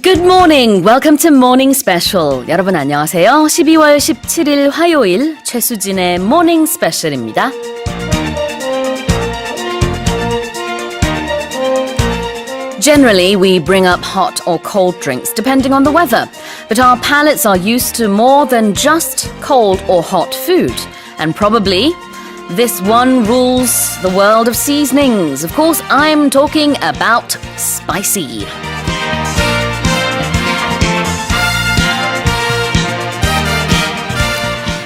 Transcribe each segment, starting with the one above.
Good morning. Welcome to Morning Special. 여러분 안녕하세요. 12월 17일 화요일 최수진의 Morning Special입니다. Generally, we bring up hot or cold drinks depending on the weather. But our palates are used to more than just cold or hot food. And probably this one rules the world of seasonings. Of course, I'm talking about spicy.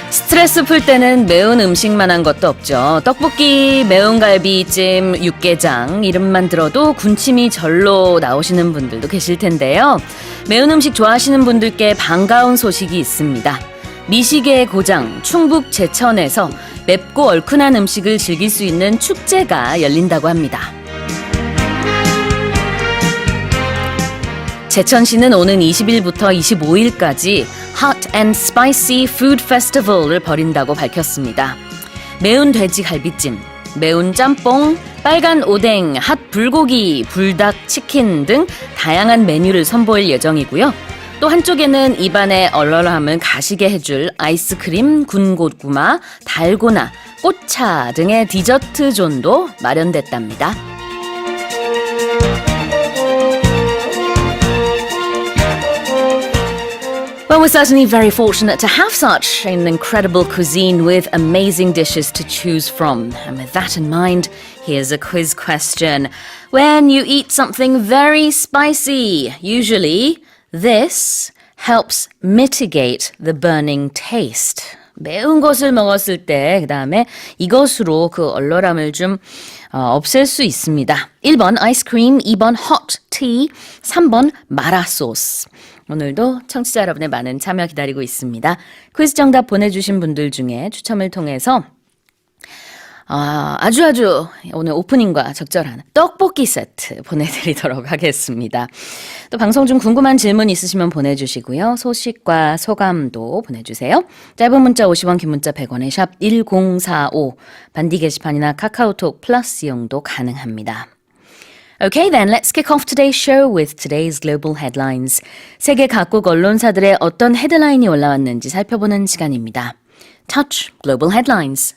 스트레스 풀 때는 매운 음식만한 것도 없죠. 떡볶이, 매운 갈비찜, 육개장 이름만 들어도 군침이 절로 나오시는 분들도 계실 텐데요. 매운 음식 좋아하시는 분들께 반가운 소식이 있습니다. 미식의 고장 충북 제천에서 맵고 얼큰한 음식을 즐길 수 있는 축제가 열린다고 합니다. 제천시는 오는 20일부터 25일까지 Hot and Spicy Food Festival을 벌인다고 밝혔습니다. 매운 돼지 갈비찜, 매운 짬뽕, 빨간 오뎅, 핫 불고기, 불닭 치킨 등 다양한 메뉴를 선보일 예정이고요. 또 한쪽에는 입안의 얼얼함을 가시게 해줄 아이스크림, 군고구마, 달고나, 꽃차 등의 디저트 존도 마련됐답니다. Well, we're certainly very fortunate to have such an incredible cuisine with amazing dishes to choose from. And with that in mind, here's a quiz question. When you eat something very spicy, usually this helps mitigate the burning taste. 매운 것을 먹었을 때 그다음에 이것으로 그 얼얼함을 좀 없앨 수 있습니다. 1번 아이스크림, 2번 hot tea, 3번 마라소스. 오늘도 청취자 여러분의 많은 참여 기다리고 있습니다. 퀴즈 정답 보내주신 분들 중에 추첨을 통해서 아주 오늘 오프닝과 적절한 떡볶이 세트 보내드리도록 하겠습니다. 또 방송 중 궁금한 질문 있으시면 보내주시고요. 소식과 소감도 보내주세요. 짧은 문자 50원, 긴 문자 100원에 샵 1045 반디 게시판이나 카카오톡 플러스 이용도 가능합니다. Okay, then let's kick off today's show with today's global headlines. 세계 각국 언론사들의 어떤 헤드라인이 올라왔는지 살펴보는 시간입니다. Touch Global Headlines.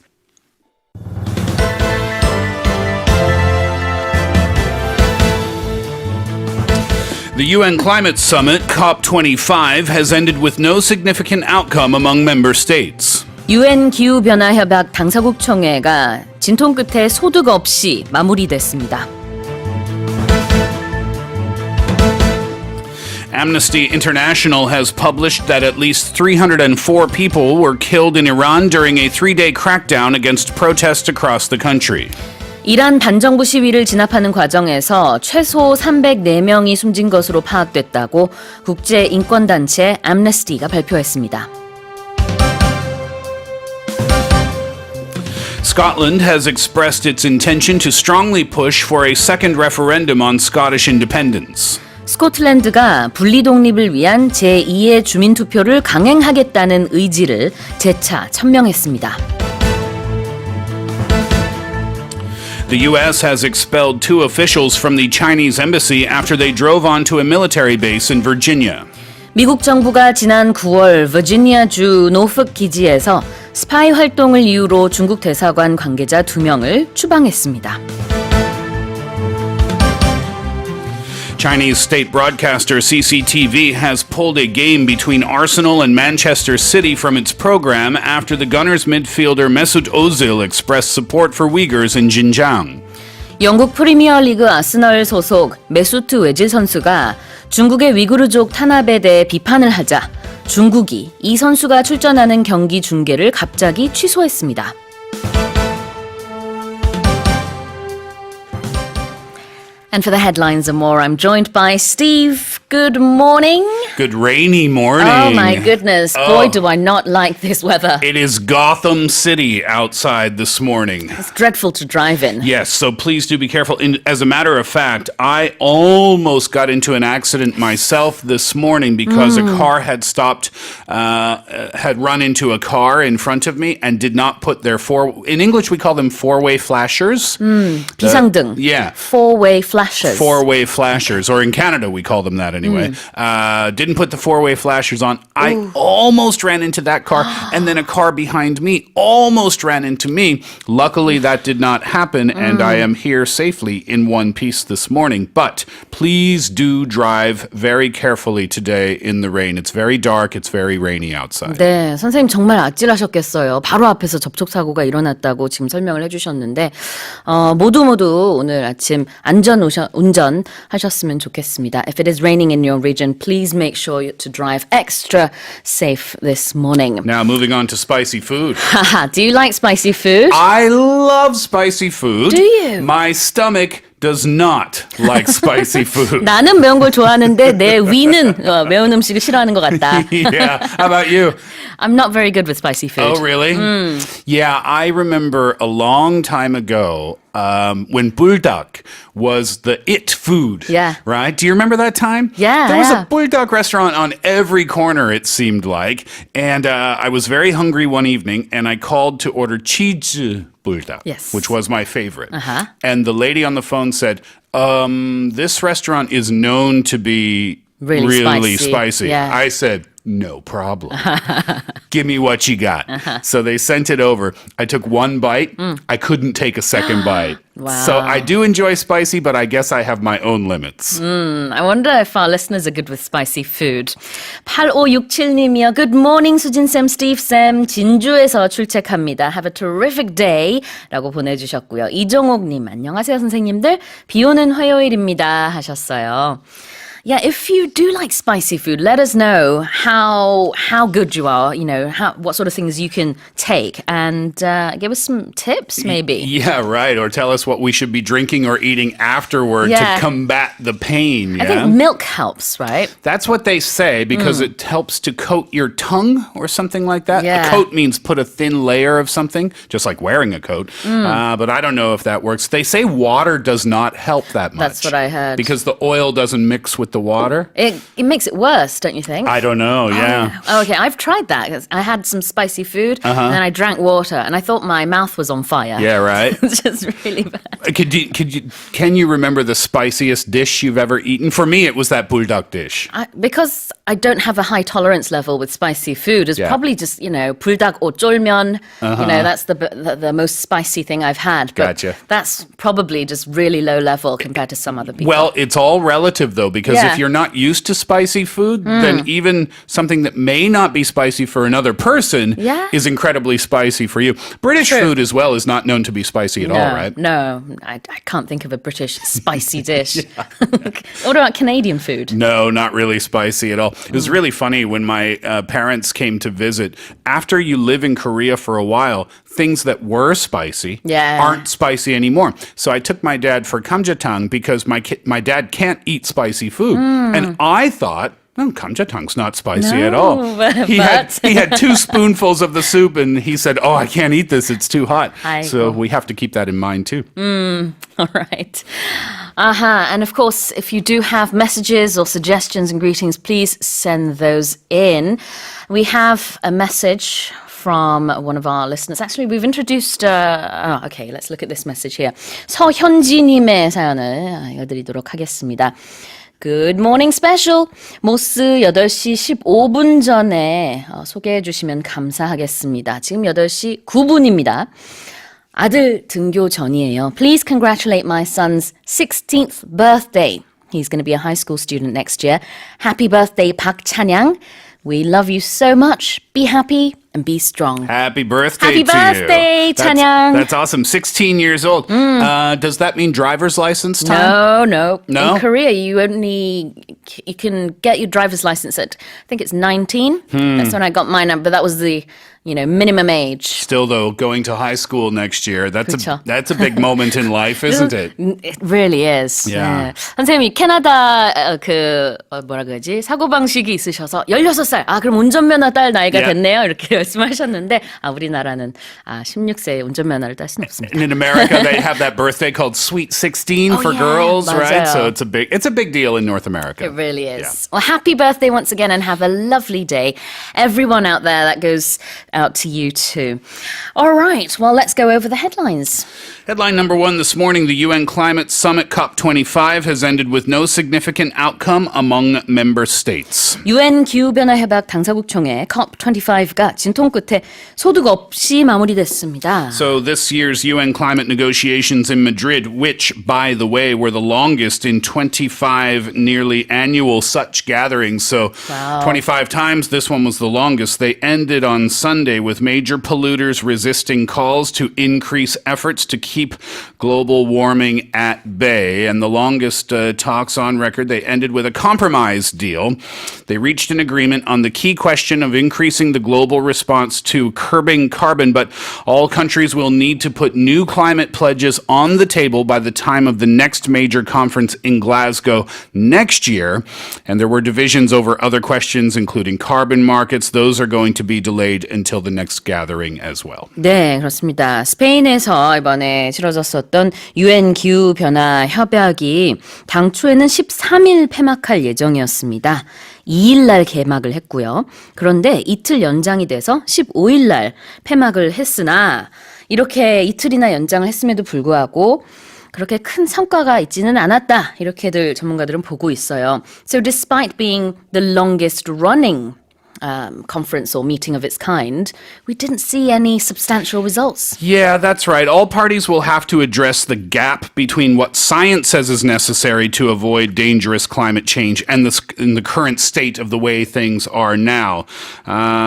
The UN Climate Summit, COP25, has ended with no significant outcome among member states. UN 기후변화협약 당사국 총회가 진통 끝에 소득 없이 마무리됐습니다. Amnesty International has published that at least 304 people were killed in Iran during a 3-day crackdown against protests across the country. 이란 반정부 시위를 진압하는 과정에서 최소 304명이 숨진 것으로 파악됐다고 국제인권단체 암네스티가 발표했습니다. Scotland has expressed its intention to strongly push for a second referendum on Scottish independence. 스코틀랜드가 분리 독립을 위한 제2의 주민투표를 강행하겠다는 의지를 재차 천명했습니다. The U.S. has expelled 2 officials from the Chinese embassy after they drove onto a military base in Virginia. 미국 정부가 지난 9월 버지니아주 노폭 기지에서 스파이 활동을 이유로 중국 대사관 관계자 2명을 추방했습니다. Chinese state broadcaster CCTV has pulled a game between Arsenal and Manchester City from its program after the Gunners midfielder Mesut Ozil expressed support for Uyghurs in Xinjiang. 영국 프리미어리그 아스널 소속 메수트 외질 선수가 중국의 위구르족 탄압에 대해 비판을 하자 중국이 이 선수가 출전하는 경기 중계를 갑자기 취소했습니다. And for the headlines and more, I'm joined by Steve. Good morning. Good rainy morning. Oh my goodness. Boy, do I not like this weather. It is Gotham City outside this morning. It's dreadful to drive in. Yes, so please do be careful. As a matter of fact, I almost got into an accident myself this morning because a car had stopped, had run into a car in front of me and did not put their in English we call them four-way flashers. 비상등. Yeah. Four-way flashers. Four-way flashers, or in Canada we call them that anyway. Didn't put the four-way flashers on. I almost ran into that car, and then a car behind me almost ran into me. Luckily, that did not happen, and I am here safely in one piece this morning. But please do drive very carefully today in the rain. It's very dark. It's very rainy outside. 네, 선생님 정말 아찔하셨겠어요. 바로 앞에서 접촉사고가 일어났다고 지금 설명을 해주셨는데 모두 오늘 아침 안전 운전하셨으면 좋겠습니다. If it is raining in your region, please make sure to drive extra safe this morning. Now, moving on to spicy food. Do you like spicy food? I love spicy food. Do you? My stomach does not like spicy food. 나는 매운 걸 좋아하는데 내 위는 매운 음식을 싫어하는 것 같다. Yeah. How about you? I'm not very good with spicy food. Oh, really? Yeah, I remember a long time ago when buldak was the it food. Yeah. Right? Do you remember that time? Yeah. There was a buldak restaurant on every corner, it seemed like. And I was very hungry one evening, and I called to order cheese buldak, Yes. which was my favorite. Uh-huh. And the lady on the phone said, this restaurant is known to be really spicy. Yeah. I said, no problem. Give me what you got. So they sent it over. I took one bite. I couldn't take a second bite. Wow. So I do enjoy spicy, but I guess I have my own limits. I wonder if our listeners are good with spicy food. 8567님이요. Good morning, 수진쌤, 스티브쌤. 진주에서 출첵합니다. Have a terrific day. 라고 보내주셨고요. 이정옥님, 안녕하세요, 선생님들. 비 오는 화요일입니다. 하셨어요. Yeah, if you do like spicy food, let us know how good you are, you know, what sort of things you can take, and give us some tips, maybe. Yeah, right. Or tell us what we should be drinking or eating afterward Yeah. to combat the pain. Yeah? I think milk helps, right? That's what they say because it helps to coat your tongue or something like that. Yeah. A coat means put a thin layer of something, just like wearing a coat. But I don't know if that works. They say water does not help that much. That's what I heard. Because the oil doesn't mix with the water. It makes it worse, don't you think? I don't know, yeah. Oh, okay, I've tried that. 'Cause I had some spicy food, and then I drank water, and I thought my mouth was on fire. Yeah, right. It's just really bad. Can you remember the spiciest dish you've ever eaten? For me, it was that buldak dish. Because I don't have a high tolerance level with spicy food, it's Yeah. probably just, you know, 불닭 오쫄면. You know, that's the most spicy thing I've had. But Gotcha. that's probably just really low level compared to some other people. Well, it's all relative, though, because Yeah. if you're not used to spicy food, then even something that may not be spicy for another person Yeah. is incredibly spicy for you. British True. food as well is not known to be spicy at all, right? No, I can't think of a British spicy dish. What about Canadian food? No, not really spicy at all. It was really funny when my parents came to visit. After you live in Korea for a while, things that were spicy Yeah. aren't spicy anymore. So I took my dad for kamjatang because my dad can't eat spicy food. And I thought, no, kamjatang's not spicy at all. He had 2 spoonfuls of the soup and he said, oh, I can't eat this. It's too hot. So we have to keep that in mind too. All right. And of course, if you do have messages or suggestions and greetings, please send those in. We have a message from one of our listeners. Actually, we've introduced... okay, let's look at this message here. 서현지님의 사연을 읽어드리도록 하겠습니다. Good morning special. 모스 8시 15분 전에 소개해 주시면 감사하겠습니다. 지금 8시 9분입니다. 아들 등교 전이에요. Please congratulate my son's 16th birthday. He's going to be a high school student next year. Happy birthday, 박찬양. We love you so much. Be happy and be strong. Happy birthday Happy to birthday, you. 찬양. That's awesome. 16 years old. Does that mean driver's license time? No. No? In Korea, you can get your driver's license at, I think it's 19. That's when I got mine, but that was the, minimum age. Still, though, going to high school next year, that's 그쵸. a big moment in life, isn't it? It really is. Yeah. 네. 선생님이 캐나다 뭐라 그러지? 사고방식이 있으셔서 16살. 그럼 운전면허 딸 나이가 Yeah. 됐네요. 이렇게 말씀하셨는데 우리나라는 16세에 운전면허를 딸 수는 없습니다. And in America, they have that birthday called Sweet 16 for yeah, girls, right? 맞아요. So it's a big deal in North America. It really is. Well, happy birthday once again and have a lovely day. Everyone out there, that goes out to you too. All right, well, let's go over the headlines. Headline number one this morning, the UN Climate Summit COP25 has ended with no significant outcome among member states. UN 기후변화협약 당사국 총회 COP25가 진통 끝에 소득 없이 마무리됐습니다. So this year's UN climate negotiations in Madrid, which, by the way, were the longest in 25 nearly annual such gatherings. So 25 times, this one was the longest. They ended on Sunday with major polluters resisting calls to increase efforts to keep global warming at bay. And the longest talks on record, they ended with a compromise deal. They reached an agreement on the key question of increasing the global response to curbing carbon, but all countries will need to put new climate pledges on the table by the time of the next major conference in Glasgow next year. And there were divisions over other questions, including carbon markets. Those are going to be delayed until the next gathering as well. 네, 그렇습니다. 스페인에서 이번에 치러졌었던 UN 기후변화협약이 당초에는 13일 폐막할 예정이었습니다. 2일 날 개막을 했고요. 그런데 이틀 연장이 돼서 15일 날 폐막을 했으나 이렇게 이틀이나 연장을 했음에도 불구하고 그렇게 큰 성과가 있지는 않았다. 이렇게들 전문가들은 보고 있어요. So despite being the longest running conference or meeting of its kind, we didn't see any substantial results. Yeah, that's right. All parties will have to address the gap between what science says is necessary to avoid dangerous climate change and the current state of the way things are now.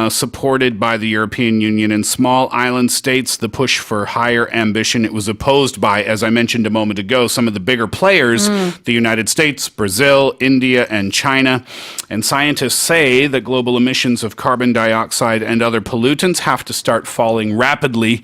Supported by the European Union and small island states, the push for higher ambition, it was opposed by, as I mentioned a moment ago, some of the bigger players, the United States, Brazil, India, and China. And scientists say that global emissions of carbon dioxide and other pollutants have to start falling rapidly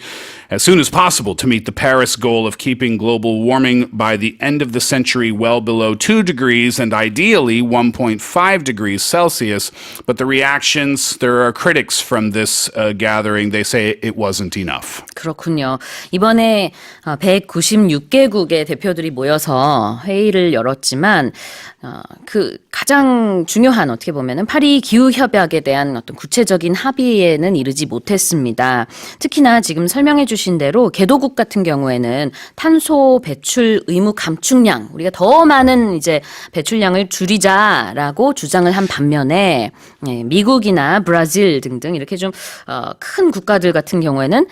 as soon as possible to meet the Paris goal of keeping global warming by the end of the century well below 2 degrees and ideally 1.5 degrees Celsius. But the reactions, there are critics from this gathering. They say it wasn't enough. 그렇군요. 이번에 196개국의 대표들이 모여서 회의를 열었지만 그 가장 중요한 어떻게 보면은 파리 기후협약에 대한 어떤 구체적인 합의에는 이르지 못했습니다. 특히나 지금 설명해 주신 대로 개도국 같은 경우에는 탄소 배출 의무 감축량, 우리가 더 많은 이제 배출량을 줄이자라고 주장을 한 반면에 미국이나 브라질 등등 이렇게 좀 큰 국가들 같은 경우에는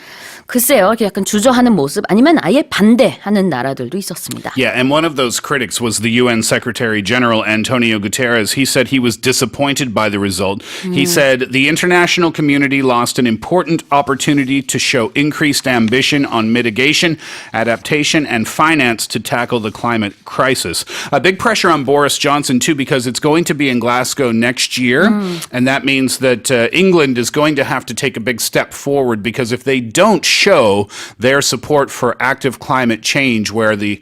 글쎄요, 이렇게 약간 주저하는 모습 아니면 아예 반대하는 나라들도 있었습니다. Yeah, and one of those critics was the UN Secretary General Antonio Guterres. He said he was disappointed by the result. He said the international community lost an important opportunity to show increased ambition on mitigation, adaptation, and finance to tackle the climate crisis. A big pressure on Boris Johnson, too, because it's going to be in Glasgow next year. And that means that England is going to have to take a big step forward because if they don't show their support for active climate change where the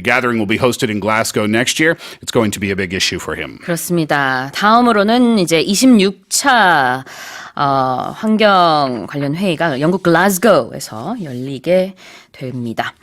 gathering will be hosted in Glasgow next year, it's going to be a big issue for him. 그렇습니다. 다음으로는 이제 26차 환경 관련 회의가 영국 글라스고에서 열리게 됩니다.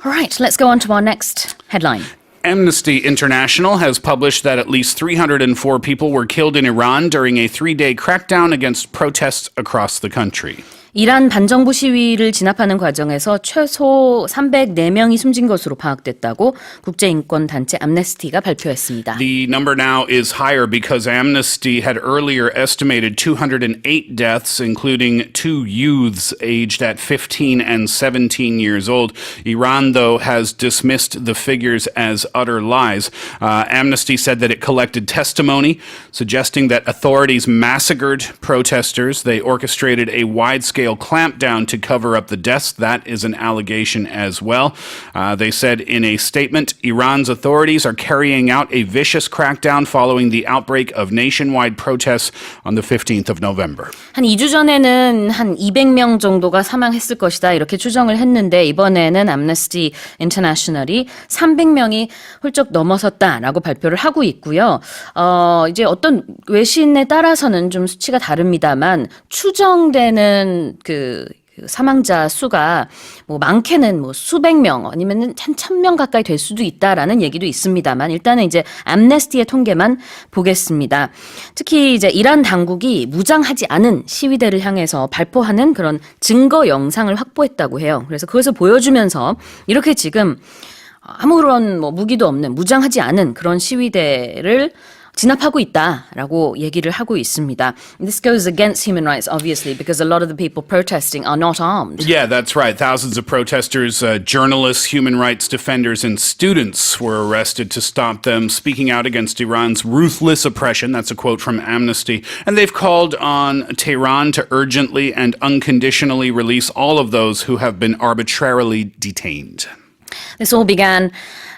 Alright, let's go on to our next headline. Amnesty International has published that at least 304 people were killed in Iran during a 3-day crackdown against protests across the country. 이란 반정부 시위를 진압하는 과정에서 최소 304명이 숨진 것으로 파악됐다고 국제인권단체 암네스티가 발표했습니다. The number now is higher because Amnesty had earlier estimated 208 deaths, including 2 youths aged at 15 and 17 years old. Iran, though, has dismissed the figures as utter lies. Amnesty said that it collected testimony suggesting that authorities massacred protesters. They orchestrated a wide-scale clampdown to cover up the deaths. That is an allegation as well. They said in a statement, Iran's authorities are carrying out a vicious crackdown following the outbreak of nationwide protests on the 15th of November. 한 2주 전에는 한 200명 정도가 사망했을 것이다 이렇게 추정을 했는데 이번에는 암네스티 인터내셔널이 300명이 훌쩍 넘어섰다라고 발표를 하고 있고요. 이제 어떤 외신에 따라서는 좀 수치가 다릅니다만 추정되는 그 그 사망자 수가 뭐 많게는 뭐 수백 명 아니면은 한 1,000명 가까이 될 수도 있다라는 얘기도 있습니다만 일단은 이제 암네스티의 통계만 보겠습니다. 특히 이제 이란 당국이 무장하지 않은 시위대를 향해서 발포하는 그런 증거 영상을 확보했다고 해요. 그래서 그것을 보여주면서 이렇게 지금 아무런 뭐 무기도 없는 무장하지 않은 그런 시위대를 진압하고 있다라고 얘기를 하고 있습니다. This goes against human rights, obviously, because a lot of the people protesting are not armed. Yeah, that's right. Thousands of protesters, journalists, human rights defenders, and students were arrested to stop them speaking out against Iran's ruthless oppression. That's a quote from Amnesty. And they've called on Tehran to urgently and unconditionally release all of those who have been arbitrarily detained. This all began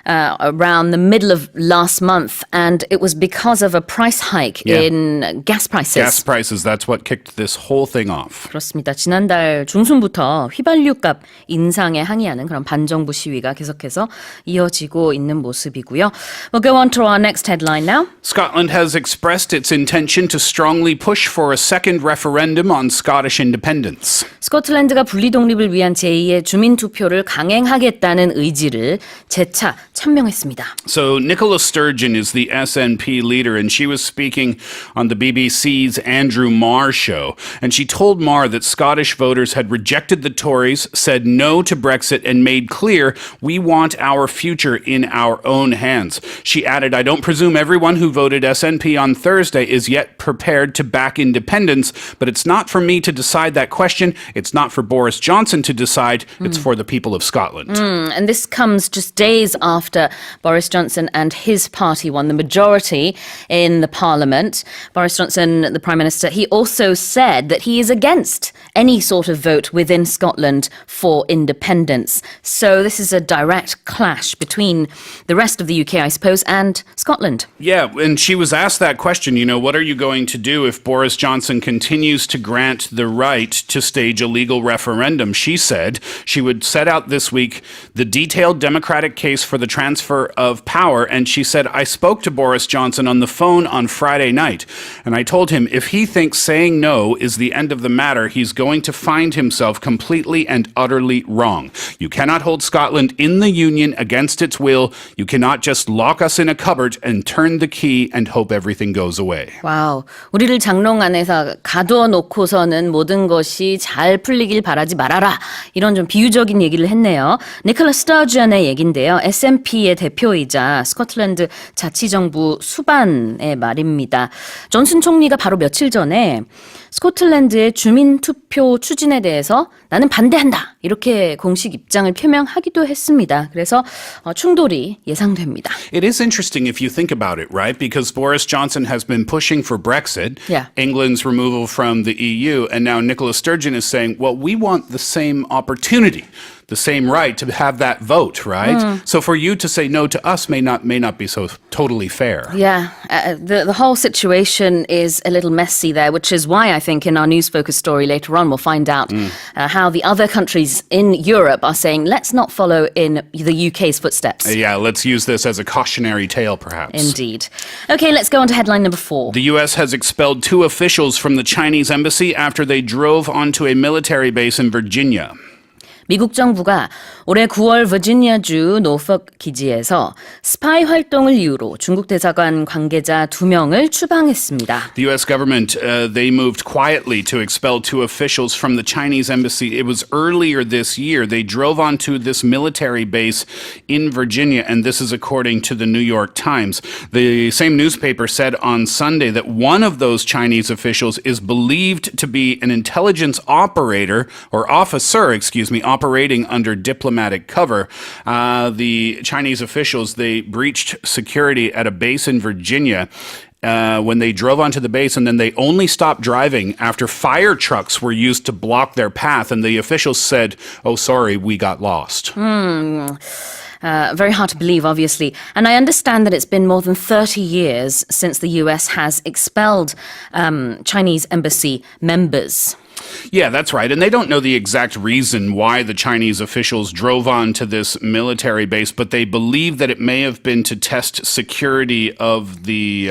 around the middle of last month, and it was because of a price hike in gas prices. Gas prices, that's what kicked this whole thing off. 그렇습니다. 지난달 중순부터 휘발유값 인상에 항의하는 그런 반정부 시위가 계속해서 이어지고 있는 모습이고요. We'll go on to our next headline now. Scotland has expressed its intention to strongly push for a second referendum on Scottish independence. 스코틀랜드가 분리독립을 위한 제2의 주민투표를 강행하겠다는 의지를 재차 천명했습니다. So Nicola Sturgeon is the SNP leader, and she was speaking on the BBC's Andrew Marr show. And she told Marr that Scottish voters had rejected the Tories, said no to Brexit, and made clear we want our future in our own hands. She added, I don't presume everyone who voted SNP on Thursday is yet prepared to back independence, but it's not for me to decide that question. It's not for Boris Johnson to decide. It's for the people of Scotland. And this comes just days after Boris Johnson and his party won the majority in the parliament. Boris Johnson, the Prime Minister, he also said that he is against any sort of vote within Scotland for independence. So this is a direct clash between the rest of the UK, I suppose, and Scotland. Yeah, and she was asked that question, what are you going to do if Boris Johnson continues to grant the right to stage a legal referendum? She said she would set out this week the detailed democratic case for the transfer of power, and she said, I spoke to Boris Johnson on the phone on Friday night, and I told him if he thinks saying no is the end of the matter, he's going to find himself completely and utterly wrong. You cannot hold Scotland in the Union against its will. You cannot just lock us in a cupboard and turn the key and hope everything goes away. 와우, 우리를 장롱 안에서 가둬놓고서는 모든 것이 잘 풀리길 바라지 말아라. 이런 좀 비유적인 얘기를 했네요. 니콜라 스터전의 얘긴데요. SNP의 대표이자 스코틀랜드 자치정부 수반의 말입니다. 존슨 총리가 바로 며칠 전에 스코틀랜드의 주민투표 추진에 대해서 나는 반대한다. 이렇게 공식 입장을 표명하기도 했습니다. 그래서 충돌이 예상됩니다. It is interesting if you think about it, right? Because Boris Johnson has been pushing for Brexit, England's removal from the EU, and now Nicola Sturgeon is saying, well, we want the same opportunity, the same right to have that vote, right? So for you to say no to us may not be so totally fair. Yeah, the whole situation is a little messy there, which is why I think in our News Focus story later on we'll find out how the other countries in Europe are saying, let's not follow in the UK's footsteps. Yeah, let's use this as a cautionary tale, perhaps. Indeed. Okay, let's go on to headline number 4. The U.S. has expelled 2 officials from the Chinese embassy after they drove onto a military base in Virginia. 미국 정부가 올해 9월 버지니아주 노folk 기지에서 스파이 활동을 이유로 중국 대사관 관계자 2명을 추방했습니다. The U.S. government, they moved quietly to expel 2 officials from the Chinese embassy. It was earlier this year. They drove onto this military base in Virginia, and this is according to the New York Times. The same newspaper said on Sunday that one of those Chinese officials is believed to be an intelligence operator, or officer, operating under diplomatic cover. The Chinese officials, they breached security at a base in Virginia when they drove onto the base, and then they only stopped driving after fire trucks were used to block their path, and the officials said, oh, sorry, we got lost. Very hard to believe, obviously. And I understand that it's been more than 30 years since the US has expelled Chinese embassy members. Yeah, that's right. And they don't know the exact reason why the Chinese officials drove on to this military base, but they believe that it may have been to test security of the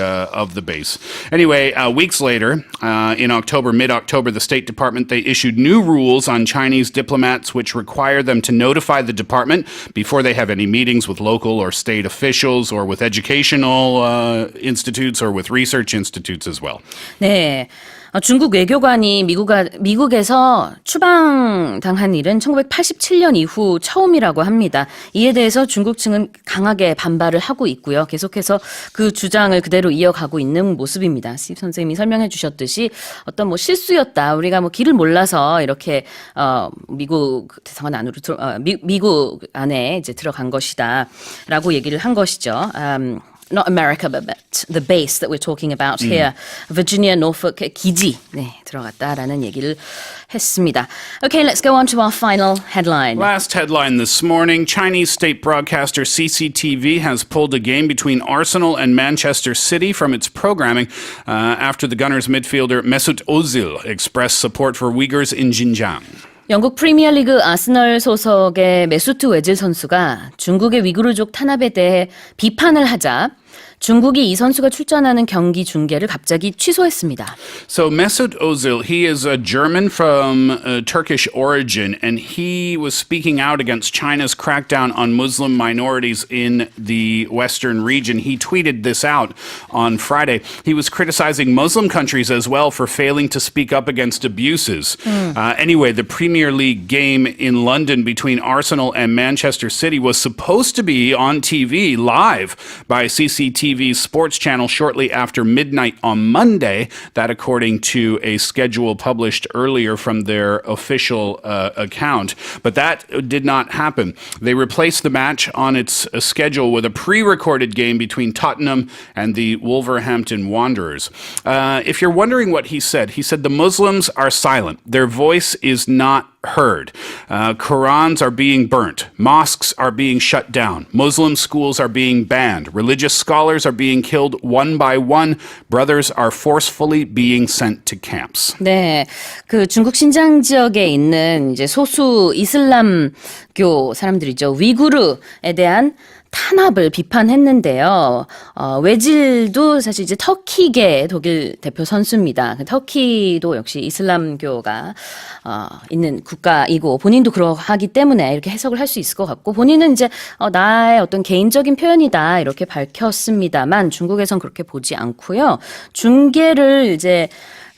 base. Anyway, weeks later, in October, mid-October, the State Department, they issued new rules on Chinese diplomats which require them to notify the department before they have any meetings with local or state officials or with educational institutes or with research institutes as well. 네. 중국 외교관이 미국에서 추방당한 일은 1987년 이후 처음이라고 합니다. 이에 대해서 중국 측은 강하게 반발을 하고 있고요. 계속해서 그 주장을 그대로 이어가고 있는 모습입니다. 시 선생님이 설명해 주셨듯이 어떤 뭐 실수였다. 우리가 뭐 길을 몰라서 이렇게 미국 대사관 안으로 미국 안에 이제 들어간 것이다라고 얘기를 한 것이죠. Not America, but the base that we're talking about here. Virginia, Norfolk, 기지. 네, 들어갔다라는 얘기를 했습니다. Okay, let's go on to our final headline. Last headline this morning, Chinese state broadcaster CCTV has pulled a game between Arsenal and Manchester City from its programming after the Gunners midfielder Mesut Ozil expressed support for Uyghurs in Xinjiang. 영국 프리미어리그 아스널 소속의 메수트 오질 선수가 중국의 위구르족 탄압에 대해 비판을 하자 중국이 이 선수가 출전하는 경기 중계를 갑자기 취소했습니다. So Mesut Ozil, he is a German from Turkish origin, and he was speaking out against China's crackdown on Muslim minorities in the Western region. He tweeted this out on Friday. He was criticizing Muslim countries as well for failing to speak up against abuses. Anyway, the Premier League game in London between Arsenal and Manchester City was supposed to be on TV live by CCTV's sports channel shortly after midnight on Monday. That according to a schedule published earlier from their official account. But that did not happen. They replaced the match on its schedule with a pre-recorded game between Tottenham and the Wolverhampton Wanderers. If you're wondering what he said the Muslims are silent. Their voice is not heard. Qurans are being burnt. Mosques are being shut down. Muslim schools are being banned. Religious scholars are being killed one by one. Brothers are forcefully being sent to camps. 네, 그 중국 신장 지역에 있는 이제 소수 이슬람교 사람들이죠. 위구르에 대한 탄압을 비판했는데요. 외질도 사실 이제 터키계 독일 대표 선수입니다. 터키도 역시 이슬람교가 있는 국가이고 본인도 그러하기 때문에 이렇게 해석을 할 수 있을 것 같고 본인은 이제 나의 어떤 개인적인 표현이다 이렇게 밝혔습니다만 중국에선 그렇게 보지 않고요. 중계를 이제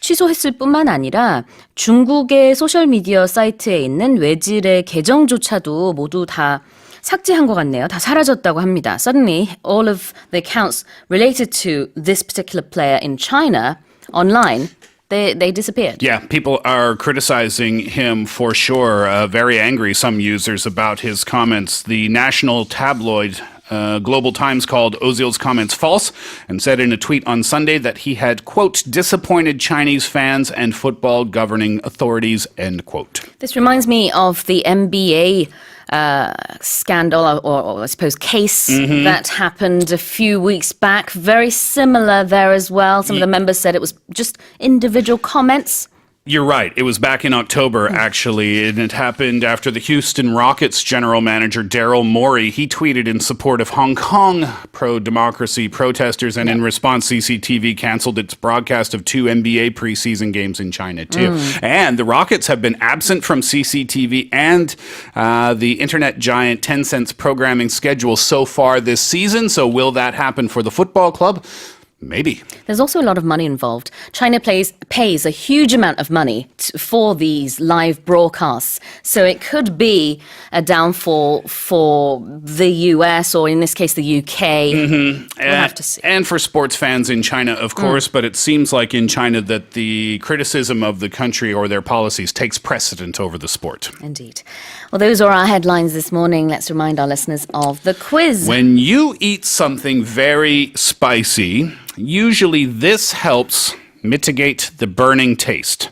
취소했을 뿐만 아니라 중국의 소셜미디어 사이트에 있는 외질의 계정조차도 모두 다 삭제한 것 같네요. 다 사라졌다고 합니다. Suddenly, all of the accounts related to this particular player in China online, they disappeared. Yeah, people are criticizing him for sure. Very angry, some users, about his comments. The national tabloid Global Times called Ozil's comments false and said in a tweet on Sunday that he had, quote, disappointed Chinese fans and football governing authorities, end quote. This reminds me of the NBA scandal or I suppose case that happened a few weeks back. Very similar there as well. Some of the members said it was just individual comments. You're right. It was back in October, actually, and it happened after the Houston Rockets general manager, Daryl Morey. He tweeted in support of Hong Kong pro-democracy protesters, and in response, CCTV canceled its broadcast of 2 NBA preseason games in China, too. And the Rockets have been absent from CCTV and the internet giant Tencent's programming schedule so far this season. So will that happen for the football club? Maybe. There's also a lot of money involved. China pays a huge amount of money for these live broadcasts. So it could be a downfall for the US or in this case the UK. We'll have to see. And for sports fans in China, of course, but it seems like in China that the criticism of the country or their policies takes precedent over the sport. Indeed. Well, those are our headlines this morning. Let's remind our listeners of the quiz. When you eat something very spicy, usually this helps mitigate the burning taste.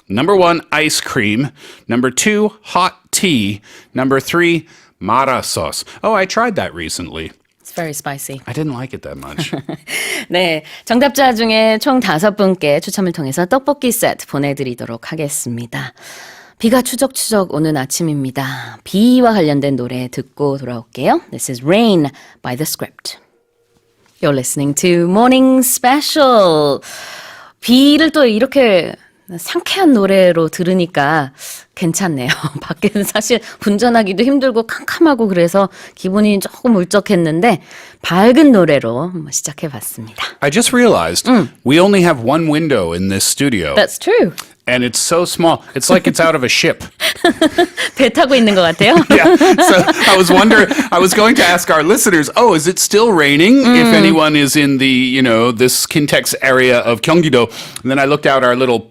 Number 1, ice cream. Number 2, hot tea. Number 3, mara sauce. Oh, I tried that recently. It's very spicy. I didn't like it that much. 네, 정답자 중에 총 5분께 추첨을 통해서 떡볶이 세트 보내드리도록 하겠습니다. 비가 추적추적 오는 아침입니다. 비와 관련된 노래 듣고 돌아올게요. This is Rain by The Script. You're listening to Morning Special. 비를 또 이렇게 상쾌한 노래로 들으니까 괜찮네요. 밖에는 사실 운전하기도 힘들고 캄캄하고 그래서 기분이 조금 울적했는데 밝은 노래로 시작해봤습니다. I just realized we only have one window in this studio. That's true. And it's so small. It's like it's out of a ship. 배 타고 있는 것 같아요. Yeah. So I was wondering, I was going to ask our listeners, oh, is it still raining? If anyone is in the, this Kintex area of Gyeonggi-do. And then I looked out our little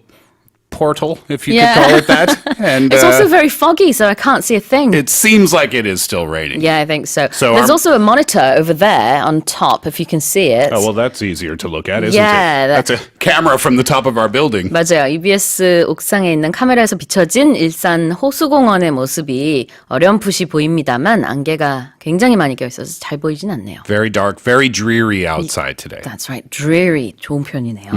portal, if you could call it that. And It's also very foggy, so I can't see a thing. it seems like it is still raining. Yeah, I think so. So There's also a monitor over there on top, if you can see it. Oh, well, that's easier to look at, isn't Yeah, it? That's a camera from the top of our building. 맞아요. EBS 옥상에 있는 카메라에서 비춰진 일산 호수공원의 모습이 어렴풋이 보입니다만 안개가 굉장히 많이 껴있어서 잘 보이진 않네요. Very dark, very dreary outside today. That's right. Dreary. 좋은 표현이네요.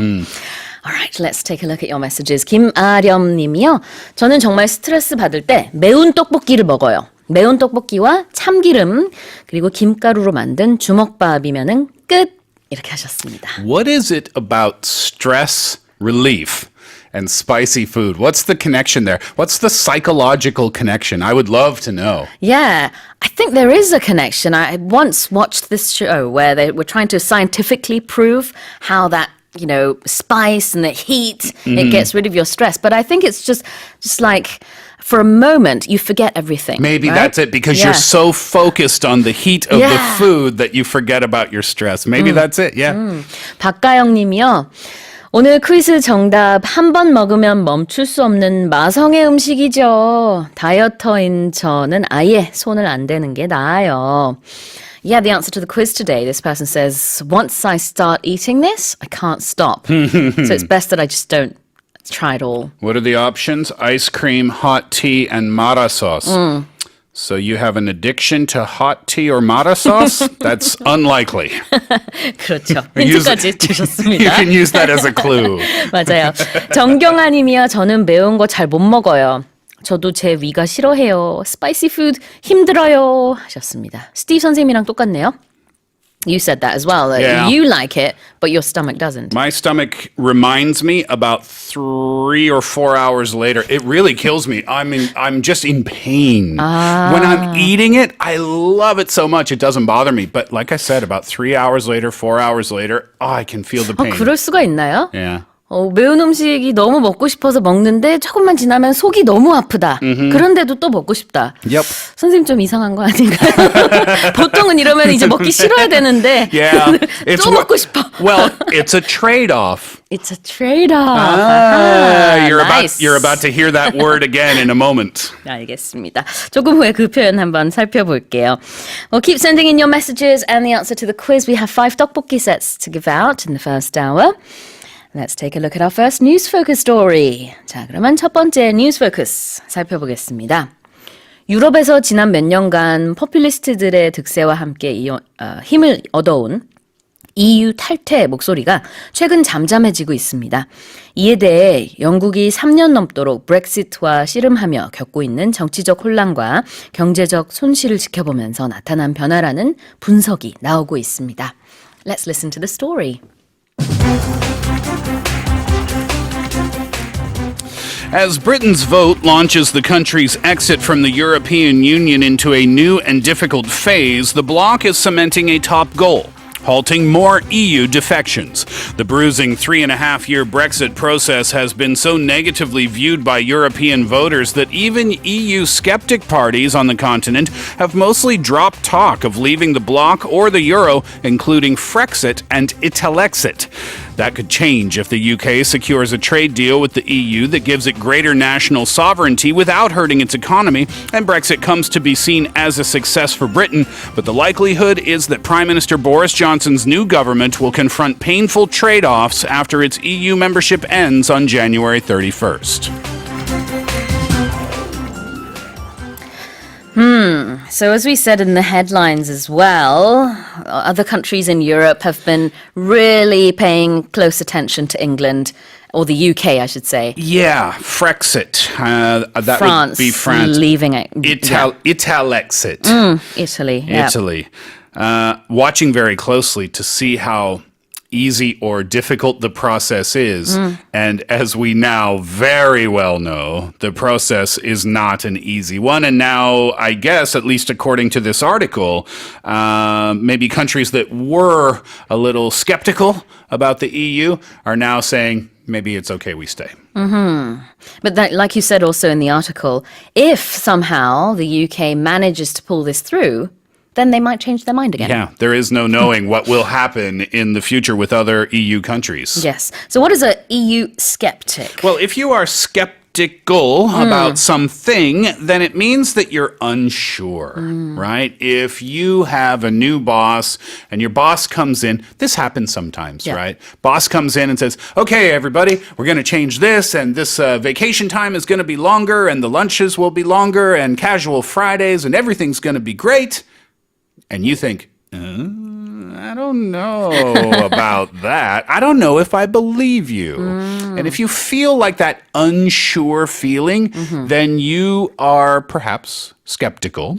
Alright, let's take a look at your messages. 김아렴 님이요. 저는 정말 스트레스 받을 때 매운 떡볶이를 먹어요. 매운 떡볶이와 참기름 그리고 김가루로 만든 주먹밥이면은 끝! 이렇게 하셨습니다. What is it about stress relief and spicy food? What's the connection there? What's the psychological connection? I would love to know. Yeah, I think there is a connection. I once watched this show where they were trying to scientifically prove how that spice and the heat, it gets rid of your stress. But I think it's just like for a moment, you forget everything. Maybe right? that's it because you're so focused on the heat of the food that you forget about your stress. Maybe that's it, yeah. 박가영 님이요. 오늘 퀴즈 정답 한 번 먹으면 멈출 수 없는 마성의 음식이죠. 다이어터인 저는 아예 손을 안 대는 게 나아요. Yeah, the answer to the quiz today, this person says, once I start eating this, I can't stop. So it's best that I just don't try it all. What are the options? Ice cream, hot tea, and mara sauce. So you have an addiction to hot tea or mara sauce? That's unlikely. 그렇죠. 힌트까지 주셨습니다. You can use that as a clue. 맞아요. 정경아 님이요. 저는 매운 거 잘 못 먹어요. 저도 제 위가 싫어해요. 스파이시 푸드 힘들어요. 하셨습니다. 스티브 선생님이랑 똑같네요. You said that as well. Yeah. You like it, but your stomach doesn't. My stomach reminds me about 3 or 4 hours later. It really kills me. I'm just in pain. When I'm eating it, I love it so much. It doesn't bother me. But like I said, about 3 hours later, 4 hours later, I can feel the pain. 그럴 수가 있나요? Yeah. 매운 음식이 너무 먹고 싶어서 먹는데 조금만 지나면 속이 너무 아프다. 그런데도 또 먹고 싶다. Yep. 선생님 좀 이상한 거 아닌가요? 보통은 이러면 이제 먹기 싫어야 되는데 Yeah. 또 먹고 싶어. Well, it's a trade-off. It's a trade-off. You're about to hear that word again in a moment. 알겠습니다. 조금 후에 그 표현 한번 살펴볼게요. Well, keep sending in your messages and the answer to the quiz. We have 5 떡볶이 sets to give out in the first hour. Let's take a look at our first news focus story. 자, 그러면 첫 번째 news focus 살펴보겠습니다. 유럽에서 지난 몇 년간 포퓰리스트들의 득세와 함께 힘을 얻어온 EU 탈퇴 목소리가 최근 잠잠해지고 있습니다. 이에 대해 영국이 3년 넘도록 브렉시트와 씨름하며 겪고 있는 정치적 혼란과 경제적 손실을 지켜보면서 나타난 변화라는 분석이 나오고 있습니다. Let's listen to the story. As Britain's vote launches the country's exit from the European Union into a new and difficult phase, the bloc is cementing a top goal: halting more EU defections. The bruising 3.5-year Brexit process has been so negatively viewed by European voters that even EU skeptic parties on the continent have mostly dropped talk of leaving the bloc or the euro, including Frexit and Italexit. That could change if the UK secures a trade deal with the EU that gives it greater national sovereignty without hurting its economy, and Brexit comes to be seen as a success for Britain. But the likelihood is that Prime Minister Boris Johnson's new government will confront painful trade-offs after its EU membership ends on January 31st. So as we said in the headlines as well, other countries in Europe have been really paying close attention to England, or the UK, I should say. Yeah, Frexit. That France, would be France. leaving it. Italexit. Italy. Yeah. Italy. Watching very closely to see how easy or difficult the process is. And as we now very well know, the process is not an easy one. And now, I guess, at least according to this article, maybe countries that were a little skeptical about the EU are now saying, maybe it's okay we stay. But that, like you said also in the article, if somehow the UK manages to pull this through, then they might change their mind again. Yeah, there is no knowing what will happen in the future with other EU countries. Yes. So what is a EU skeptic? Well, if you are skeptical about something, then it means that you're unsure, right? If you have a new boss and your boss comes in, this happens sometimes, right? Boss comes in and says, okay, everybody, we're going to change this, and this vacation time is going to be longer, and the lunches will be longer, and casual Fridays, and everything's going to be great. And you think, I don't know about that. I don't know if I believe you. And if you feel like that unsure feeling, then you are perhaps skeptical.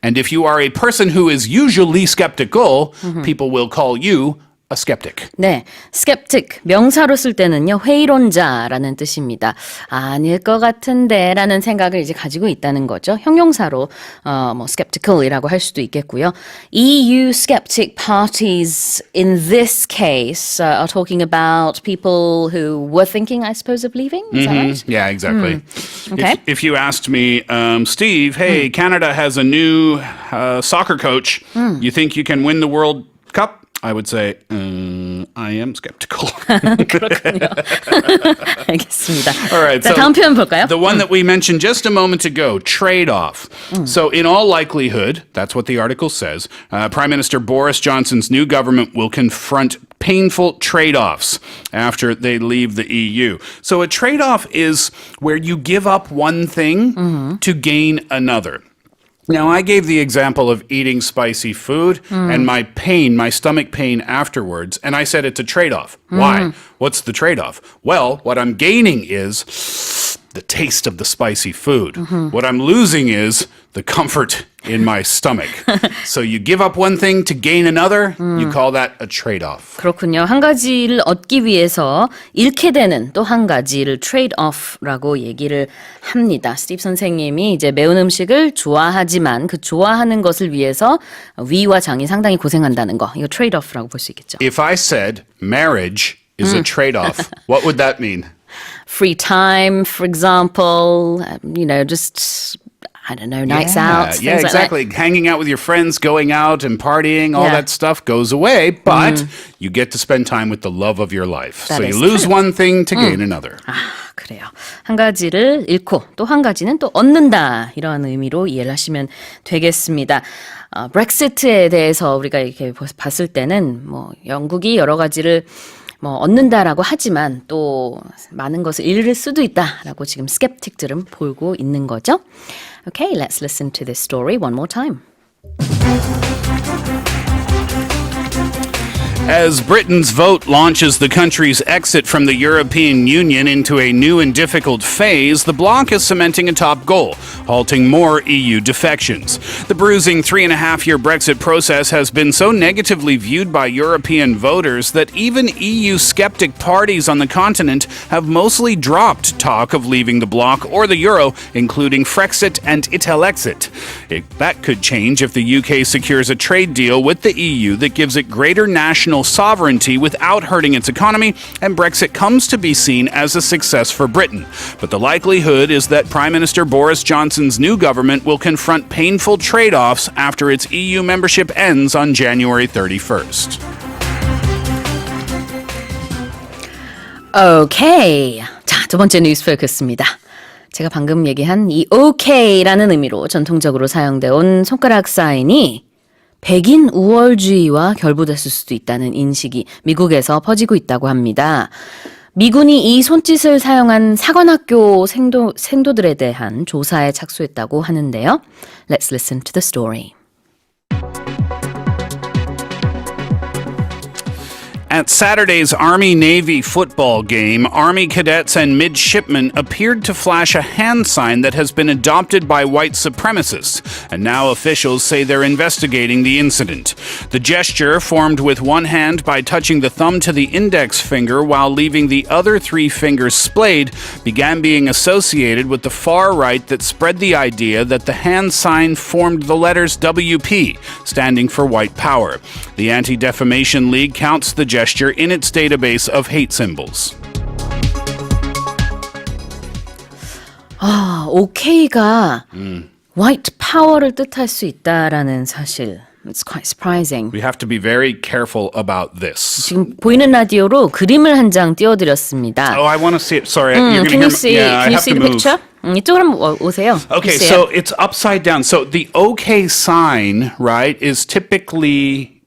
And if you are a person who is usually skeptical, people will call you a skeptic. 네, skeptic 명사로 쓸 때는요 회의론자라는 뜻입니다. 아닐 것 같은데 라는 생각을 이제 가지고 있다는 거죠. 형용사로 뭐 skeptical이라고 할 수도 있겠고요. EU skeptic parties in this case are talking about people who were thinking, I suppose, of leaving. Is that right? Yeah, exactly. Okay. If you asked me, Steve, hey, Canada has a new soccer coach. You think you can win the World Cup? I would say, I am skeptical. 그렇군요. 알겠습니다. All right, 자, so 다음 표현 볼까요? the one that we mentioned just a moment ago, trade-off. So in all likelihood, that's what the article says, Prime Minister Boris Johnson's new government will confront painful trade-offs after they leave the EU. So a trade-off is where you give up one thing to gain another. Now, I gave the example of eating spicy food and my stomach pain afterwards, and I said it's a trade-off. Why? What's the trade-off? Well, what I'm gaining is the taste of the spicy food. What I'm losing is the comfort in my stomach. So you give up one thing to gain another, you call that a trade-off. 그렇군요. 한 가지를 얻기 위해서 잃게 되는 또 한 가지를 trade-off라고 얘기를 합니다. 스티브 선생님이 이제 매운 음식을 좋아하지만 그 좋아하는 것을 위해서 위와 장이 상당히 고생한다는 거. 이거 trade-off라고 볼 수 있겠죠. If I said marriage is a trade-off, what would that mean? Free time, for example, just I don't know, nights out. Yeah, things exactly. Like that. Hanging out with your friends, going out and partying, all that stuff goes away, but you get to spend time with the love of your life. That So you is lose true. one thing to gain another. 그래요. 한 가지를 잃고 또 한 가지는 또 얻는다. 이런 의미로 이해를 하시면 되겠습니다. 브렉시트에 대해서 우리가 이렇게 봤을 때는 뭐 영국이 여러 가지를 얻는다라고 하지만 또 많은 것을 잃을 수도 있다라고 지금 스캡틱들은 보고 있는 거죠. Okay, let's listen to this story one more time. As Britain's vote launches the country's exit from the European Union into a new and difficult phase, the bloc is cementing a top goal, halting more EU defections. The bruising 3.5-year Brexit process has been so negatively viewed by European voters that even EU skeptic parties on the continent have mostly dropped talk of leaving the bloc or the euro, including Frexit and Italexit. That could change if the UK secures a trade deal with the EU that gives it greater national sovereignty without hurting its economy, and Brexit comes to be seen as a success for Britain. But the likelihood is that Prime Minister Boris Johnson's new government will confront painful trade-offs after its EU membership ends on January 31st. Okay. 자, 두 번째 뉴스 포커스입니다. 제가 방금 얘기한 이 OK라는 의미로 전통적으로 사용되어 온 손가락 사인이 백인 우월주의와 결부됐을 수도 있다는 인식이 미국에서 퍼지고 있다고 합니다. 미군이 이 손짓을 사용한 사관학교 생도들에 대한 조사에 착수했다고 하는데요. Let's listen to the story. At Saturday's Army-Navy football game, Army cadets and midshipmen appeared to flash a hand sign that has been adopted by white supremacists, and now officials say they're investigating the incident. The gesture, formed with one hand by touching the thumb to the index finger while leaving the other three fingers splayed, began being associated with the far right that spread the idea that the hand sign formed the letters WP, standing for white power. The Anti-Defamation League counts the gesture in its database of hate symbols. OK가 white power를 뜻할 수 있다라는 사실. It's quite surprising. We have to be very careful about this. 지금 보이는 라디오로 그림을 한 장 띄워드렸습니다. Oh, I want to see it. Sorry, you're Can going you to see? Yeah, I Can you have see to the move. picture? 이쪽으로 한번 오세요. Okay, 보세요. so it's upside down. So the OK sign, right, is typically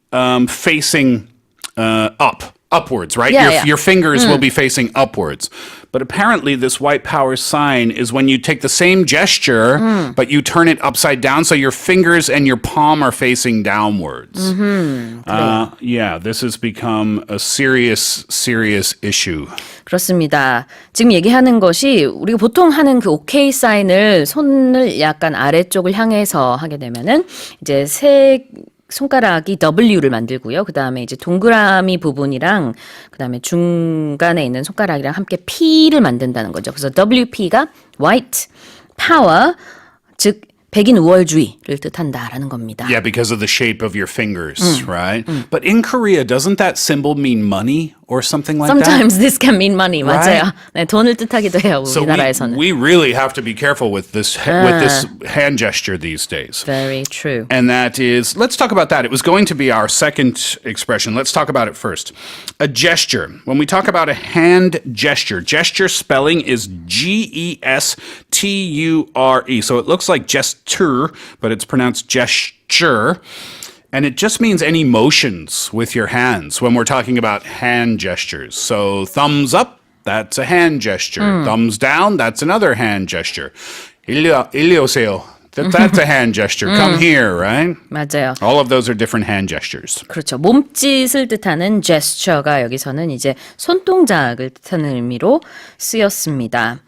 facing upwards, right? Yeah, Your fingers will be facing upwards. But apparently this white power sign is when you take the same gesture, but you turn it upside down so your fingers and your palm are facing downwards. Yeah, this has become a serious issue. 그렇습니다. 지금 얘기하는 것이 우리가 보통 하는 그 OK 사인을 손을 약간 아래쪽을 향해서 하게 되면은 이제 손가락이 W를 만들고요. 그 다음에 이제 동그라미 부분이랑 그 다음에 중간에 있는 손가락이랑 함께 P를 만든다는 거죠. 그래서 WP가 white power, 즉 백인 우월주의를 뜻한다라는 겁니다. Yeah, because of the shape of your fingers, right? But in Korea, doesn't that symbol mean money or something like that? Sometimes this can mean money. Right? 맞아요. 네, 돈을 뜻하기도 해요. So 우리나라에서는. we really have to be careful with this hand gesture these days. Very true. And that is, let's talk about that. It was going to be our second expression. Let's talk about it first. A gesture. When we talk about a hand gesture, gesture spelling is Gesture. So it looks like gesture, but it's pronounced gesture. And it just means any motions with your hands when we're talking about hand gestures. So thumbs up, that's a hand gesture. Thumbs down, that's another hand gesture. 일리 오세요. That's a hand gesture. Come here, right? 맞아요. All of those are different hand gestures. 그렇죠. 몸짓을 뜻하는 gesture가 여기서는 이제 손동작을 뜻하는 의미로 쓰였습니다.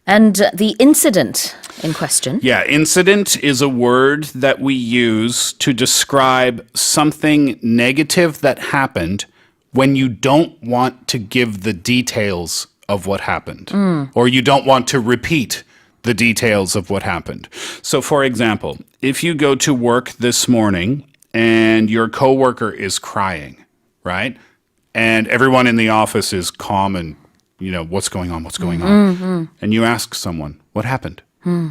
And the incident in question. Yeah, incident is a word that we use to describe something negative that happened when you don't want to give the details of what happened, or you don't want to repeat the details of what happened. So, for example, if you go to work this morning and your coworker is crying, right? And everyone in the office is calm and, you know, what's going on? And you ask someone, what happened?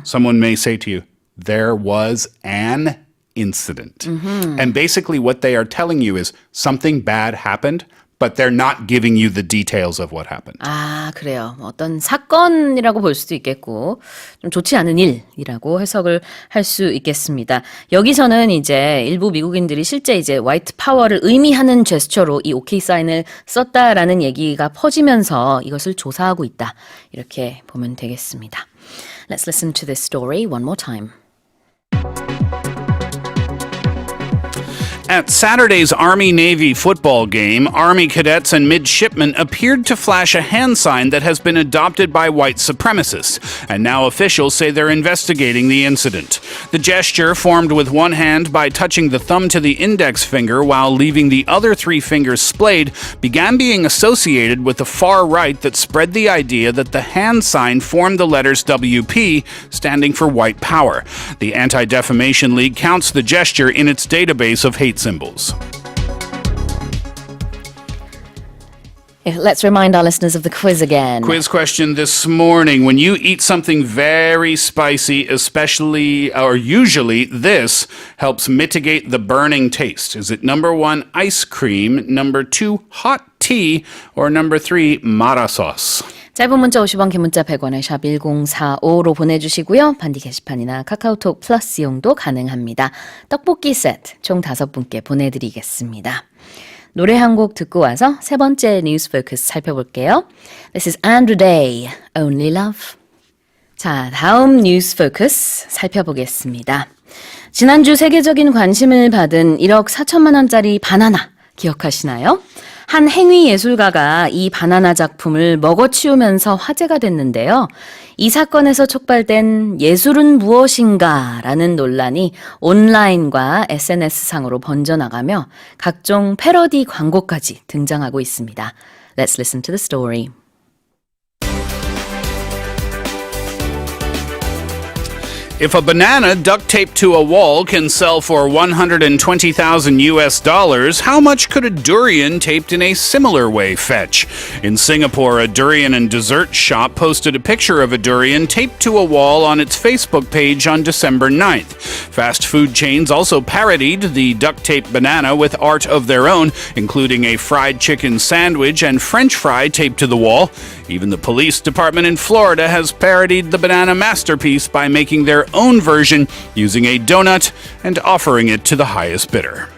Someone may say to you, there was an incident. And basically what they are telling you is something bad happened, but they're not giving you the details of what happened. 아, 그래요. 어떤 사건이라고 볼 수도 있겠고 좀 좋지 않은 일이라고 해석을 할 수 있겠습니다. 여기서는 이제 일부 미국인들이 실제 이제 화이트 파워를 의미하는 제스처로 이 OK 사인을 썼다라는 얘기가 퍼지면서 이것을 조사하고 있다. 이렇게 보면 되겠습니다. Let's listen to this story one more time. At Saturday's Army-Navy football game, Army cadets and midshipmen appeared to flash a hand sign that has been adopted by white supremacists, and now officials say they're investigating the incident. The gesture, formed with one hand by touching the thumb to the index finger while leaving the other three fingers splayed, began being associated with the far right that spread the idea that the hand sign formed the letters WP, standing for white power. The Anti-Defamation League counts the gesture in its database of hate symbols. Let's remind our listeners of the quiz again. Quiz question this morning. When you eat something very spicy, especially or usually this helps mitigate the burning taste. Is it number 1, ice cream, number 2, hot tea, or number 3, mara sauce? 짧은 문자 50원, 긴 문자 100원에 샵 1045로 보내주시고요. 반디 게시판이나 카카오톡 플러스 이용도 가능합니다. 떡볶이 세트 총 5분께 보내드리겠습니다. 노래 한 곡 듣고 와서 세 번째 뉴스 포커스 살펴볼게요. This is Andrew Day, Only Love. 자, 다음 뉴스 포커스 살펴보겠습니다. 지난주 세계적인 관심을 받은 1억 4천만 원짜리 바나나 기억하시나요? 한 행위 예술가가 이 바나나 작품을 먹어치우면서 화제가 됐는데요. 이 사건에서 촉발된 예술은 무엇인가 라는 논란이 온라인과 SNS상으로 번져나가며 각종 패러디 광고까지 등장하고 있습니다. Let's listen to the story. If a banana duct taped to a wall can sell for $120,000, how much could a durian taped in a similar way fetch? In Singapore, a durian and dessert shop posted a picture of a durian taped to a wall on its Facebook page on December 9th. Fast food chains also parodied the duct tape banana with art of their own, including a fried chicken sandwich and French fry taped to the wall. Even the police department in Florida has parodied the banana masterpiece by making their own version using a donut and offering it to the highest bidder.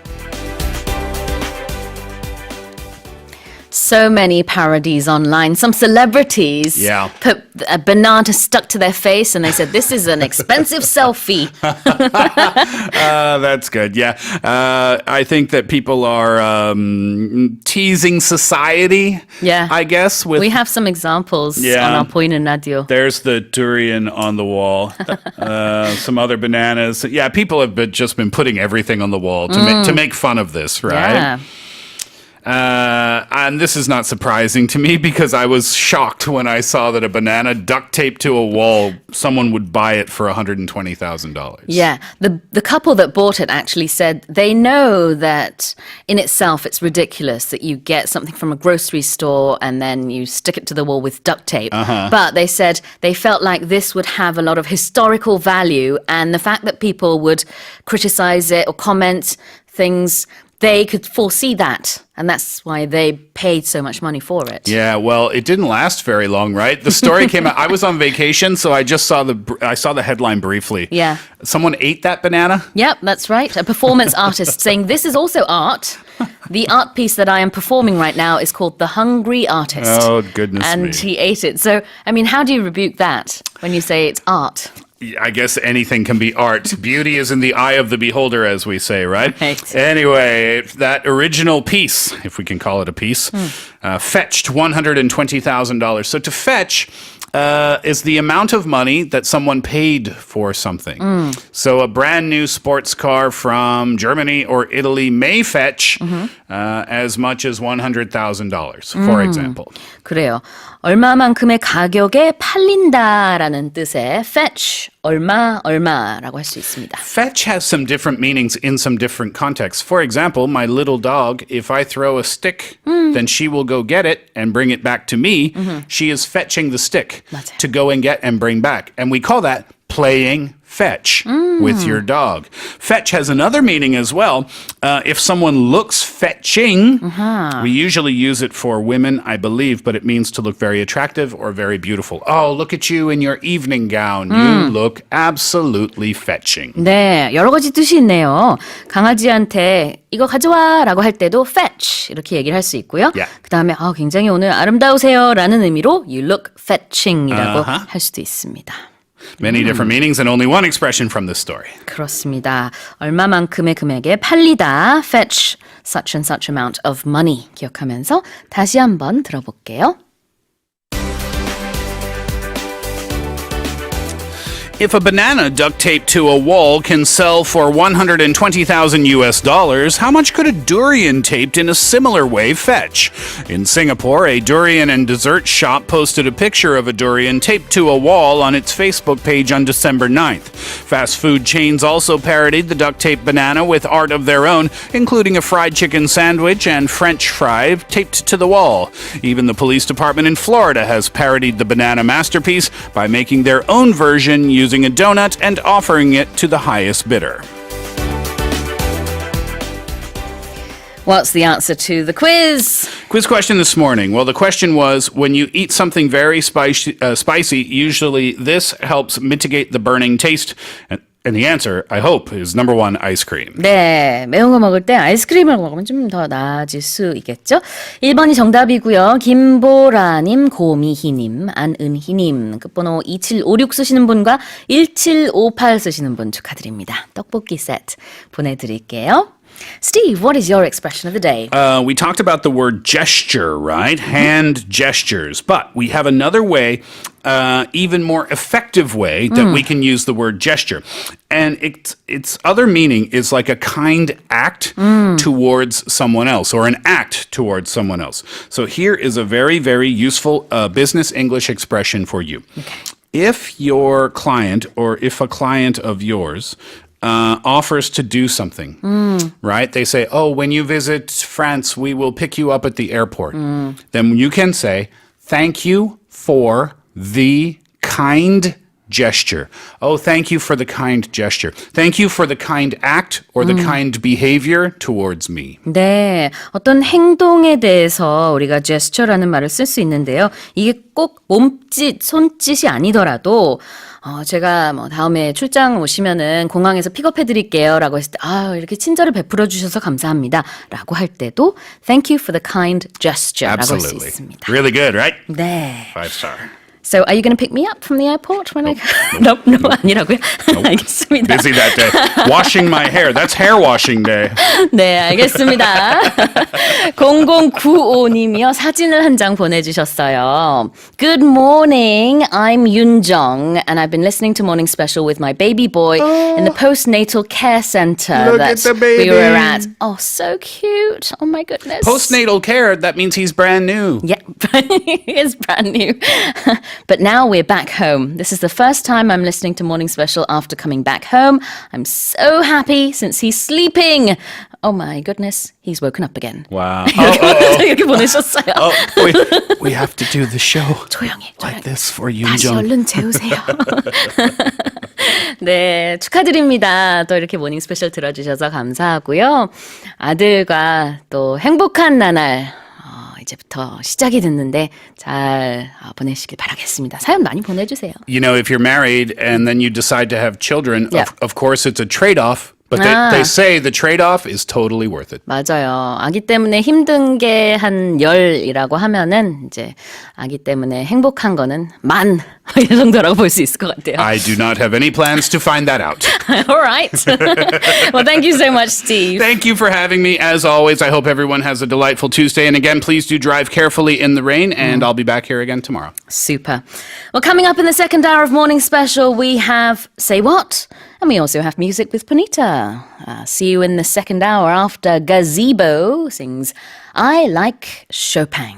So many parodies online. Some celebrities put a banana stuck to their face and they said, this is an expensive selfie. That's good. Yeah. I think that people are teasing society, I guess. We have some examples on our 보이는 라디오. There's the durian on the wall. Some other bananas. Yeah, people have just been putting everything on the wall to make fun of this, right? Yeah. And this is not surprising to me because I was shocked when I saw that a banana duct taped to a wall, someone would buy it for $120,000. Yeah, the couple that bought it actually said they know that in itself it's ridiculous that you get something from a grocery store and then you stick it to the wall with duct tape. But they said they felt like this would have a lot of historical value, and the fact that people would criticize it or comment things, they could foresee that, and that's why they paid so much money for it. Yeah, well, it didn't last very long, right? The story came out. I was on vacation, so I just saw the headline briefly. Yeah. Someone ate that banana? Yep, that's right. A performance artist saying, this is also art. The art piece that I am performing right now is called The Hungry Artist. Oh, goodness me. And he ate it. So, I mean, how do you rebuke that when you say it's art? I guess anything can be art. Beauty is in the eye of the beholder, as we say, right? Right. Anyway, that original piece, if we can call it a piece, fetched $120,000. So to fetch is the amount of money that someone paid for something. So a brand new sports car from Germany or Italy may fetch as much as $100,000, for example. 그래요. 얼마만큼의 가격에 팔린다라는 뜻의 fetch, 얼마라고 할 수 있습니다. Fetch has some different meanings in some different contexts. For example, my little dog, if I throw a stick, then she will go get it and bring it back to me. She is fetching the stick 맞아요. to go and get and bring back. And we call that playing fetch with your dog. Fetch has another meaning as well. If someone looks fetching, we usually use it for women, I believe, but it means to look very attractive or very beautiful. Oh, look at you in your evening gown. You look absolutely fetching. 네, 여러 가지 뜻이 있네요. 강아지한테 이거 가져와 라고 할 때도 fetch 이렇게 얘기를 할 수 있고요. Yeah. 그 다음에 굉장히 오늘 아름다우세요 라는 의미로 you look fetching 이라고 할 수도 있습니다. Many different meanings and only one expression from this story. 그렇습니다. 얼마만큼의 금액에 팔리다, fetch such and such amount of money 기억하면서 다시 한번 들어볼게요. If a banana duct taped to a wall can sell for $120,000, how much could a durian taped in a similar way fetch? In Singapore, a durian and dessert shop posted a picture of a durian taped to a wall on its Facebook page on December 9th. Fast food chains also parodied the duct tape banana with art of their own, including a fried chicken sandwich and French fry taped to the wall. Even the police department in Florida has parodied the banana masterpiece by making their own version using a donut and offering it to the highest bidder. What's the answer to the quiz? Quiz question this morning. Well, the question was, when you eat something very spicy, usually this helps mitigate the burning taste. And the answer, I hope, is number one, ice cream. 네, 매운 거 먹을 때 아이스크림을 먹으면 좀 더 나아질 수 있겠죠? 1번이 정답이고요. 김보라님, 고미희님, 안은희님, 끝번호 2756 쓰시는 분과 1758 쓰시는 분 축하드립니다. 떡볶이 세트 보내드릴게요. Steve, what is your expression of the day? We talked about the word gesture, right? Hand gestures. But we have another way, even more effective way that we can use the word gesture. And its other meaning is like a kind act towards someone else or an act towards someone else. So here is a very, very useful business English expression for you. Okay. If your client or if a client of yours offers to do something, right? They say, oh, when you visit France, we will pick you up at the airport. Then you can say, thank you for the kind gesture. Oh, thank you for the kind gesture. Thank you for the kind act or the kind behavior towards me. 네, 어떤 행동에 대해서 우리가 gesture라는 말을 쓸 수 있는데요. 이게 꼭 몸짓, 손짓이 아니더라도 제가 뭐 다음에 출장 오시면은 공항에서 픽업해 드릴게요라고 했을 때 이렇게 친절을 베풀어 주셔서 감사합니다라고 할 때도 thank you for the kind gesture라고 할 수 있습니다. Really good, right? 네. 5-star. So are you going to pick me up from the airport when I go? No, 아니라고요? 알겠습니다. Busy that day. Washing my hair. That's hair washing day. 네, 알겠습니다. 0095님이요. 사진을 한 장 보내주셨어요. Good morning. I'm Yoonjung and I've been listening to Morning Special with my baby boy in the postnatal care center Look that at the baby. we were at. Oh, so cute. Oh my goodness. Postnatal care, that means he's brand new. Yeah, he is brand new. But now we're back home. This is the first time I'm listening to Morning Special after coming back home. I'm so happy since he's sleeping. Oh my goodness, he's woken up again. Wow. 이렇게 보내셨어요. We have to do the show 조용히. like this for you, 다시 Jung. 얼른 재우세요. 네, 축하드립니다. 또 이렇게 모닝 스페셜 들어주셔서 감사하고요. 아들과 또 행복한 나날 이제부터 시작이 됐는데 잘 보내시길 바라겠습니다. 사연 많이 보내주세요. You know, if you're married and then you decide to have children, Yeah. of course it's a trade-off. But they say the trade-off is totally worth it. 맞아요. 아기 때문에 힘든 게 한 10이라고 하면은 이제 아기 때문에 행복한 거는 만 이 정도라고 볼 수 있을 것 같아요. I do not have any plans to find that out. All right. Well, thank you so much, Steve. Thank you for having me. As always, I hope everyone has a delightful Tuesday. And again, please do drive carefully in the rain, and I'll be back here again tomorrow. Super. Well, coming up in the second hour of Morning Special, we have Say What? And we also have music with Punita. See you in the second hour after Gazebo sings I Like Chopin.